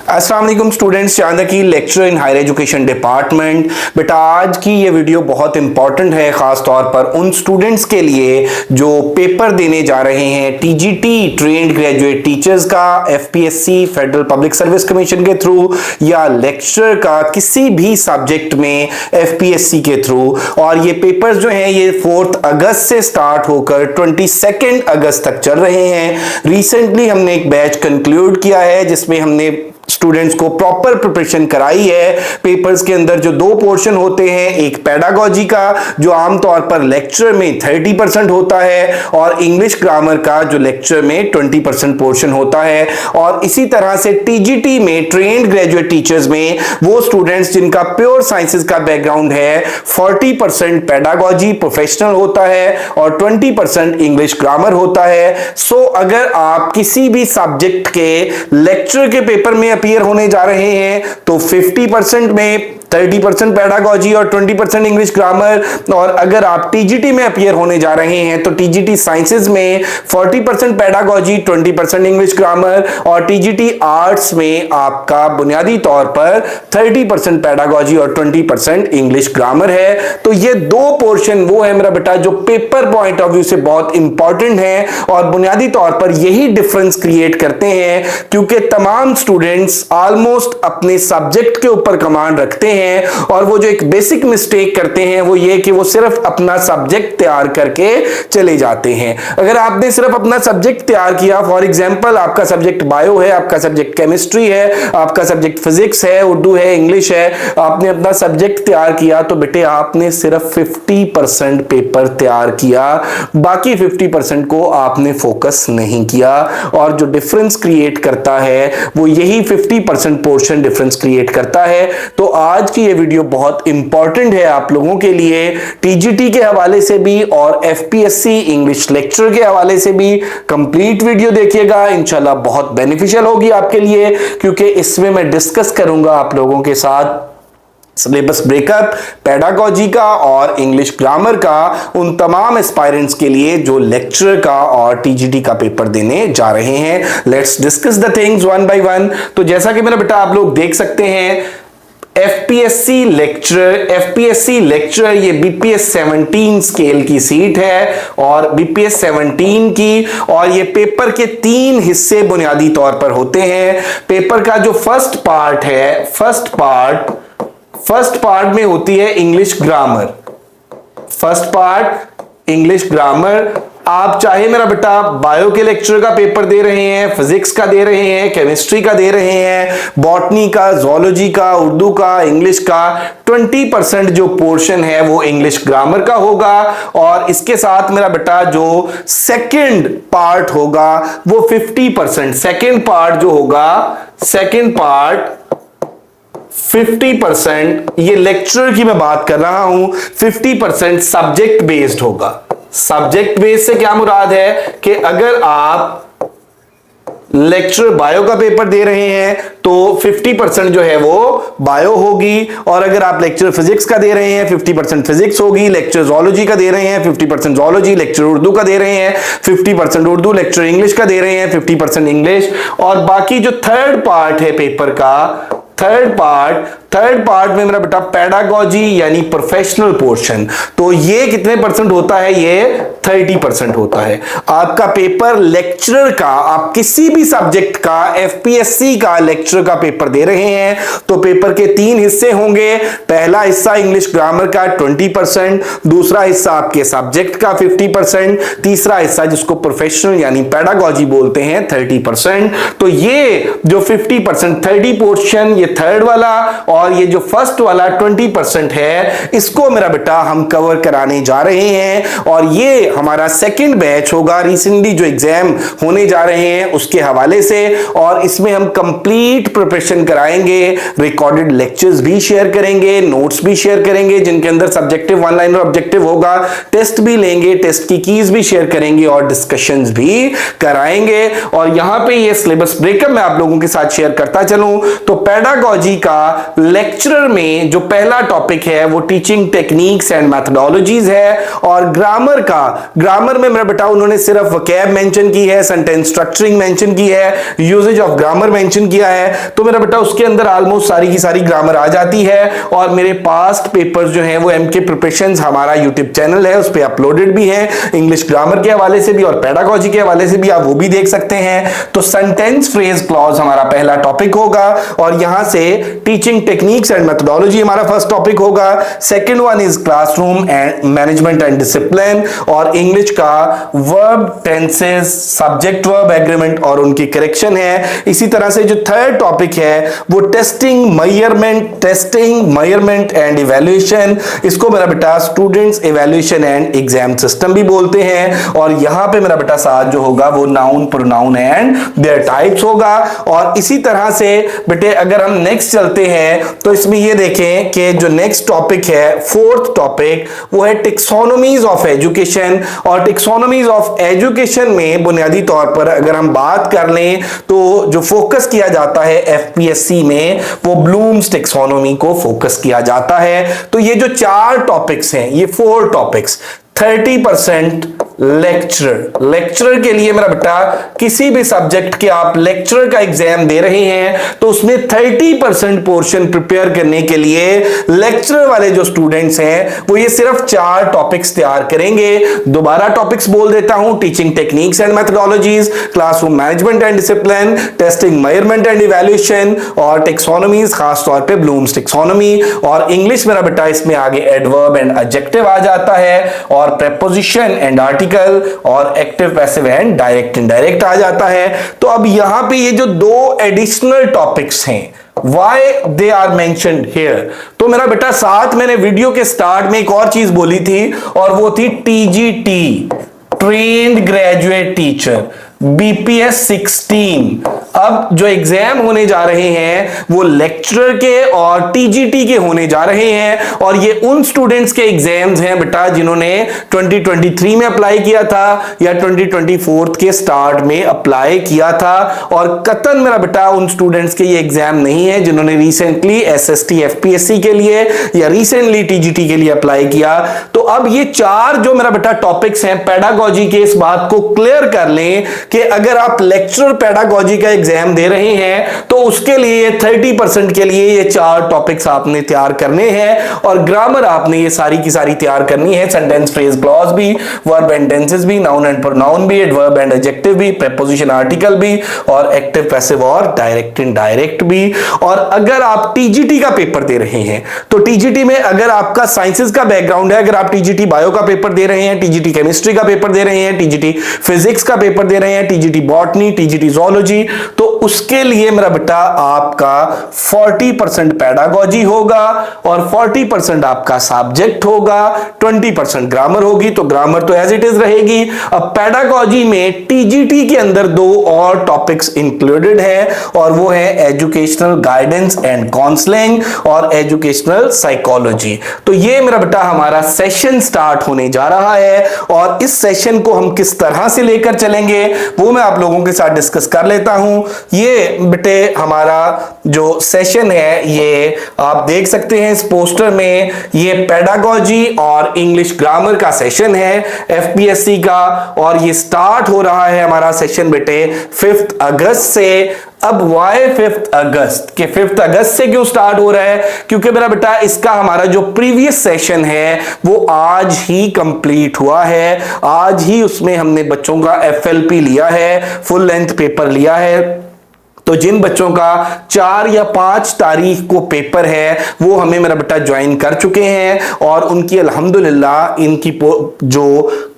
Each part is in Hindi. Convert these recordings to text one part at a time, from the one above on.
अस्सलाम वालेकुम स्टूडेंट्स, चांदा की lecture in higher education department. बेटा आज की ये वीडियो बहुत इंपॉर्टेंट है, खास तौर पर उन स्टूडेंट्स के लिए जो पेपर देने जा रहे हैं टीजीटी ट्रेंड ग्रेजुएट टीचर्स का, FPSC federal public service commission के थ्रू या लेक्चर का किसी भी सब्जेक्ट में एफपीएससी के थ्रू। और ये पेपर्स जो हैं ये 4 अगस्त से स्टार्ट होकर 22 अगस्त तक चल रहे हैं। रिसेंटली हमने एक बैच कंक्लूड किया है जिसमें हमने स्टूडेंट्स को प्रॉपर प्रिपरेशन कराई है। पेपर्स के अंदर जो 2 पोर्शन होते हैं, एक पेडागोजी का जो आमतौर पर लेक्चर में 30% होता है और इंग्लिश ग्रामर का जो लेक्चर में 20% पोर्शन होता है। और इसी तरह से टीजीटी में ट्रेंड ग्रेजुएट टीचर्स में वो स्टूडेंट्स जिनका प्योर साइंसेस का बैकग्राउंड है 40% पेडागोजी प्रोफेशनल होता है और 20% इंग्लिश ग्रामर होता है। सो अगर आप किसी भी सब्जेक्ट के लेक्चर के पेपर में अपीयर होने जा रहे हैं तो 50% में 30% पेडागोजी और 20% इंग्लिश ग्रामर, और अगर आप टीजीटी में अपीयर होने जा रहे हैं तो टीजीटी साइंसेज में 40% पेडागोजी 20% इंग्लिश ग्रामर, और टीजीटी आर्ट्स में आपका बुनियादी तौर पर 30% पेडागोजी और 20% इंग्लिश ग्रामर है। तो ये 2 पोर्शन वो है मेरा बेटा जो पेपर पॉइंट ऑफ व्यू से बहुत इंपॉर्टेंट है और बुनियादी तौर पर यही डिफरेंस क्रिएट करते हैं, क्योंकि तमाम स्टूडेंट्स ऑलमोस्ट अपने सब्जेक्ट के ऊपर कमांड रखते हैं और वो जो एक बेसिक मिस्टेक करते हैं वो ये कि वो सिर्फ अपना सब्जेक्ट तैयार करके चले जाते हैं। अगर आपने सिर्फ अपना सब्जेक्ट तैयार किया, फॉर एग्जांपल आपका सब्जेक्ट बायो है, आपका सब्जेक्ट केमिस्ट्री है, आपका सब्जेक्ट फिजिक्स है, उर्दू है, इंग्लिश है, आपने अपना सब्जेक्ट तैयार किया तो बेटे आपने सिर्फ 50% पेपर तैयार किया, बाकी 50% को आपने फोकस नहीं किया। और जो डिफरेंस क्रिएट करता है वो यही 50% पोर्शन डिफरेंस क्रिएट करता है। तो आज की ये वीडियो बहुत इंपॉर्टेंट है आप लोगों के लिए, टीजीटी के हवाले से भी और एफपीएससी इंग्लिश लेक्चर के हवाले से भी। कंप्लीट वीडियो देखिएगा, इंशाल्लाह बहुत बेनिफिशियल होगी आपके लिए, क्योंकि इसमें मैं डिस्कस करूंगा आप लोगों के साथ सिलेबस ब्रेकअप पेडागोजी का और इंग्लिश ग्रामर का उन तमाम एस्पायरेंट्स के लिए जो लेक्चर का और टीजीटी का पेपर देने जा रहे हैं। Let's discuss the things one by one. तो जैसा कि मेरा बेटा आप लोग देख सकते हैं, एफपीएससी लेक्चर ये बीपीएस 17 स्केल की सीट है और बीपीएस 17 की, और ये पेपर के 3 हिस्से बुनियादी तौर पर होते हैं। पेपर का जो फर्स्ट पार्ट में होती है English grammar. First part English grammar. आप चाहे मेरा बेटा बायो के लेक्चर का पेपर दे रहे हैं, फिजिक्स का दे रहे हैं, केमिस्ट्री का दे रहे हैं, बॉटनी का, जोलॉजी का, उर्दू का, इंग्लिश का, 20% जो पोर्शन है वो इंग्लिश ग्रामर का होगा। और इसके साथ मेरा बेटा जो सेकंड पार्ट होगा वो 50%, सेकंड पार्ट जो होगा, सेकंड पार्ट 50%, ये लेक्चर की मैं बात कर रहा हूं, 50% सब्जेक्ट बेस्ड होगा। सब्जेक्ट बेस्ड से क्या मुराद है कि अगर आप लेक्चर बायो का पेपर दे रहे हैं तो 50% जो है वो बायो होगी, और अगर आप लेक्चर फिजिक्स का दे रहे हैं 50% फिजिक्स होगी, लेक्चर जोलॉजी का दे रहे हैं 50% जोलॉजी, लेक्चर उर्दू का दे रहे हैं 50% उर्दू, लेक्चर इंग्लिश का दे रहे हैं 50% इंग्लिश। और बाकी जो थर्ड पार्ट है पेपर का, थर्ड पार्ट में मेरा बेटा पेडागोजी यानी प्रोफेशनल पोर्शन, तो ये कितने परसेंट होता है? ये 30% होता है। आपका पेपर लेक्चरर का, आप किसी भी सब्जेक्ट का एफपीएससी का लेक्चर का पेपर दे रहे हैं तो पेपर के 3 हिस्से होंगे। पहला हिस्सा इंग्लिश ग्रामर का 20%, दूसरा हिस्सा आपके सब्जेक्ट का 50%, तीसरा हिस्सा जिसको प्रोफेशनल यानी पेडागोजी बोलते हैं 30%। तो ये जो 50% 30 पोर्शन, ये थर्ड वाला, और ये जो फर्स्ट वाला 20% है, इसको मेरा बेटा हम कवर कराने जा रहे हैं। और ये हमारा सेकंड बैच होगा रिसेंटली जो एग्जाम होने जा रहे हैं उसके हवाले से, और इसमें हम कंप्लीट प्रिपरेशन कराएंगे, रिकॉर्डेड लेक्चर्स भी शेयर करेंगे, नोट्स भी शेयर करेंगे जिनके अंदर सब्जेक्टिव वन लाइनर ऑब्जेक्टिव होगा, टेस्ट भी लेंगे, टेस्ट की कीज भी शेयर करेंगे और डिस्कशंस भी कराएंगे। और यहां पे ये सिलेबस ब्रेकअप मैं आप लोगों के साथ शेयर करता चलूं तो पेडागोजी का लेक्चरर में जो पहला टॉपिक है वो टीचिंग टेक्निक्स एंड मैथडोलॉजीज है, और ग्रामर में मेरा बेटा उन्होंने सिर्फ वोकैब मेंशन की है, सेंटेंस स्ट्रक्चरिंग मेंशन की है, यूजेज ऑफ ग्रामर मेंशन किया है। तो मेरा बेटा उसके अंदर ऑलमोस्ट सारी की सारी ग्रामर आ जाती है। और मेरे पास्ट पेपर्स जो हैं वो एमके प्रिपरेशंस हमारा यूट्यूब चैनल है, उस पर अपलोडेड भी है, इंग्लिश ग्रामर के हवाले से भी और पेडागोजी के हवाले से भी, आप वो भी देख सकते हैं। तो सेंटेंस फ्रेज क्लॉज हमारा पहला टॉपिक होगा, और यहां से टीचिंग टेक्निक्स एंड मेथोडोलॉजी हमारा फर्स्ट टॉपिक होगा। Second one is classroom and management and discipline, और इंग्लिश का verb tenses, subject verb agreement और उनकी करेक्शन है। इसी तरह से जो थर्ड टॉपिक है वो टेस्टिंग मयरमेंट एंड इवैल्यूएशन, इसको मेरा बेटा students evaluation and exam system भी बोलते हैं। और यहां पे मेरा बेटा साथ जो होगा वो noun, pronoun and there types होगा। और इसी तरह से बेटे अगर हम नेक्स्ट चलते हैं तो इसमें ये देखें कि जो नेक्स्ट टॉपिक है, फोर्थ टॉपिक, वो है टेक्सोनोमीज ऑफ एजुकेशन। और टेक्सोनोमीज ऑफ एजुकेशन में बुनियादी तौर पर अगर हम बात कर लें तो जो फोकस किया जाता है एफपीएससी में वो ब्लूम्स टेक्सोनोमी को फोकस किया जाता है। तो ये जो 4 टॉपिक्स हैं, ये 4 टॉपिक्स, 30% लेक्चरर के लिए मेरा बेटा किसी भी सब्जेक्ट के आप लेक्चरर का एग्जाम दे रहे हैं तो उसमें 30% पोर्शन प्रिपेयर करने के लिए लेक्चरर वाले जो स्टूडेंट्स हैं वो ये सिर्फ 4 टॉपिक्स तैयार करेंगे। दोबारा टॉपिक्स बोल देता हूं, teaching techniques and methodologies, classroom management and discipline, testing measurement and evaluation और टेक्सोनोमीज, खास तौर पे ब्लूम्स टेक्सोनोमी। और इंग्लिश मेरा बेटा इसमें आगे एडवर्ब एंड एडजेक्टिव आ जाता है, और प्रेपोजिशन एंड आर्टिकल और active passive and direct indirect आ जाता है। तो अब यहां पे ये जो 2 एडिशनल टॉपिक्स हैं, why they are mentioned here, तो मेरा बेटा साथ मैंने वीडियो के स्टार्ट में एक और चीज बोली थी और वो थी TGT, trained graduate teacher, BPS 16। अब जो एग्जाम होने जा रहे हैं वो लेक्चरर के और टीजीटी के होने जा रहे हैं, और ये उन स्टूडेंट्स के एग्जाम्स हैं बेटा जिन्होंने 2023 में अप्लाई किया था या 2024 के स्टार्ट में अप्लाई किया था। और कतन मेरा बेटा उन स्टूडेंट्स के ये एग्जाम नहीं है जिन्होंने रिसेंटली एसएसटी एफपीएससी के लिए या रिसेंटली टीजीटी के लिए अप्लाई किया। तो अब ये 4 जो मेरा बेटा टॉपिक्स हैं पेडागोजी के, इस बात को क्लियर कर लें कि अगर आप लेक्चरर पेडागोजी का एग्जाम दे रहे हैं तो उसके लिए 30% के लिए ये 4 टॉपिक्स आपने तैयार करने हैं, और ग्रामर आपने ये सारी की सारी तैयार करनी है, सेंटेंस फ्रेज क्लॉज भी, वर्ब एंड टेंसेस भी, नाउन एंड प्रोनाउन भी, एडवर्ब एंड एडजेक्टिव भी, प्रीपोजिशन आर्टिकल भी, और एक्टिव पैसिव और डायरेक्ट इनडायरेक्ट भी। और अगर आप टीजीटी का पेपर दे रहे हैं तो टीजीटी में अगर आपका साइंसेज का बैकग्राउंड है, अगर आप टीजीटी बायो का पेपर दे रहे हैं, टीजीटी केमिस्ट्री का पेपर दे रहे हैं, टीजीटी फिजिक्स का पेपर दे रहे हैं, टीजीटी बॉटनी, टीजीटी ज़ूलॉजी, तो उसके लिए मेरा बेटा आपका 40% पेडागोजी होगा और 40% आपका सब्जेक्ट होगा, 20% ग्रामर होगी। तो ग्रामर तो एज इट इज रहेगी। अब पेडागोजी में टीजीटी के अंदर 2 और टॉपिक्स इंक्लूडेड है, और वो है एजुकेशनल गाइडेंस एंड काउंसलिंग और एजुकेशनल साइकोलॉजी। तो ये मेरा बेटा हमारा सेशन स्टार्ट होने जा रहा है, और इस सेशन को हम किस तरह से लेकर चलेंगे वो मैं आप लोगों के साथ डिस्कस कर लेता हूं। ये बेटे हमारा जो सेशन है ये आप देख सकते हैं इस पोस्टर में, ये पेडागोजी और इंग्लिश ग्रामर का सेशन है एफपीएससी का, और ये स्टार्ट हो रहा है हमारा सेशन बेटे 5 अगस्त से। अब वाई 5 अगस्त के 5 अगस्त से क्यों स्टार्ट हो रहा है? क्योंकि मेरा बेटा इसका हमारा जो प्रीवियस सेशन है वो आज ही कंप्लीट हुआ है, आज ही उसमें हमने बच्चों का एफएलपी लिया है, फुल लेंथ पेपर लिया है। तो जिन बच्चों का 4 या 5 तारीख को पेपर है वो हमें मेरा बेटा ज्वाइन कर चुके हैं, और उनकी अल्हम्दुलिल्लाह इनकी जो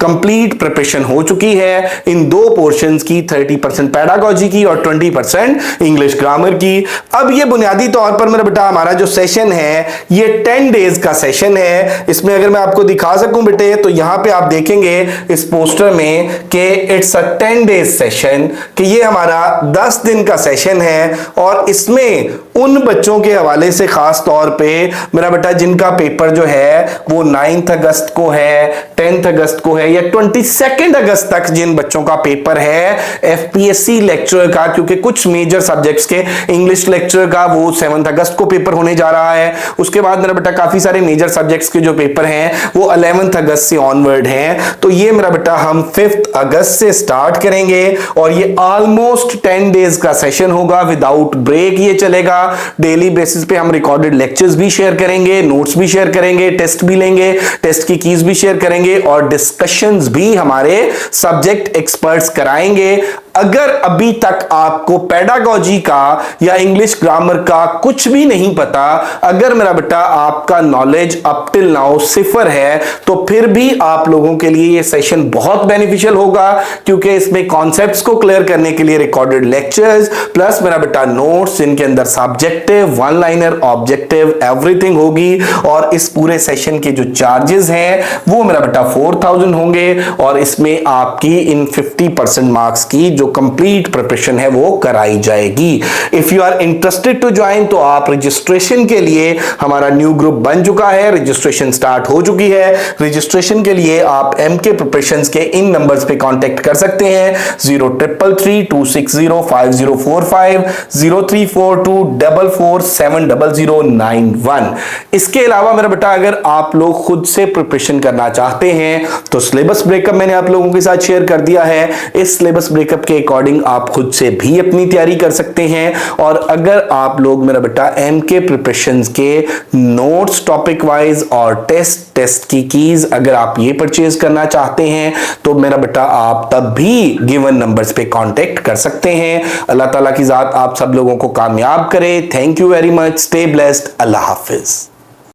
कंप्लीट प्रिपरेशन हो चुकी है इन 2 पोर्शंस की, 30% पेडागोजी की और 20% इंग्लिश ग्रामर की। अब ये बुनियादी तौर पर मेरा बेटा हमारा जो सेशन है ये 10 डेज का सेशन है। इसमें अगर मैं आपको दिखा सकूं बेटे तो यहां पे आप देखेंगे इस पोस्टर में कि इट्स अ 10 डेज सेशन, कि ये हमारा 10 दिन का सेशन सेशन है और इसमें उन बच्चों के हवाले से खास तौर पे मेरा बेटा जिनका पेपर जो है वो 9 अगस्त को है, 10 अगस्त को है या 22 अगस्त तक जिन बच्चों का पेपर है एफपीएससी लेक्चरर का, क्योंकि कुछ मेजर सब्जेक्ट्स के इंग्लिश लेक्चरर का वो 7 अगस्त को पेपर होने जा रहा है। उसके बाद मेरा बेटा काफी सारे मेजर सब्जेक्ट्स के जो पेपर हैं वो 11 अगस्त से ऑनवर्ड हैं। तो ये मेरा बेटा हम 5 अगस्त से स्टार्ट करेंगे और ये ऑलमोस्ट 10 डेज का सेशन होगा, विदाउट ब्रेक ये चलेगा। डेली बेसिस पे हम रिकॉर्डेड लेक्चर्स भी शेयर करेंगे, नोट्स भी शेयर करेंगे, टेस्ट भी लेंगे, टेस्ट की कीज भी शेयर करेंगे और डिस्कशंस भी हमारे सब्जेक्ट एक्सपर्ट्स कराएंगे। अगर अभी तक आपको पेडागोजी का या इंग्लिश ग्रामर का कुछ भी नहीं पता, अगर मेरा बेटा आपका नॉलेज अप टिल नाउ 0 है, तो फिर भी आप लोगों के लिए ये सेशन बहुत बेनिफिशियल होगा, क्योंकि इसमें कॉन्सेप्ट्स को क्लियर करने के लिए रिकॉर्डेड लेक्चर्स प्लस मेरा बेटा नोट्स जिनके अंदर subjective, one liner, objective everything होगी। और इस पूरे सेशन के जो चार्जेस हैं वो मेरा बेटा 4000 होंगे और इसमें आपकी इन 50% मार्क्स की जो कंप्लीट प्रिपरेशन है वो कराई जाएगी। If you are interested to join तो आप रजिस्ट्रेशन के लिए, हमारा न्यू ग्रुप बन चुका है, रजिस्ट्रेशन स्टार्ट हो चुकी है। रजिस्ट्रेशन के लिए आप एमके प्रिपरेशंस के इन नंबर्स पे कांटेक्ट कर सकते हैं 0333260545 0342447091। इसके अलावा मेरा बेटा अगर आप लोग खुद से प्रिपरेशन करना चाहते हैं तो सिलेबस ब्रेकअप मैंने आप लोगों के साथ शेयर कर दिया है। इस सिलेबस ब्रेकअप के अकॉर्डिंग आप खुद से भी अपनी तैयारी कर सकते हैं। और अगर आप लोग मेरा बेटा एमके प्रिपरेशंस के नोट्स टॉपिक वाइज और टेस्ट की कीज अगर आप ये परचेज करना चाहते हैं तो मेरा बेटा आप तब भी गिवन नंबर्स पे कांटेक्ट कर सकते हैं। अल्लाह ताला की जात आप सब लोगों को कामयाब करे। Thank you very much. Stay blessed. Allah Hafiz.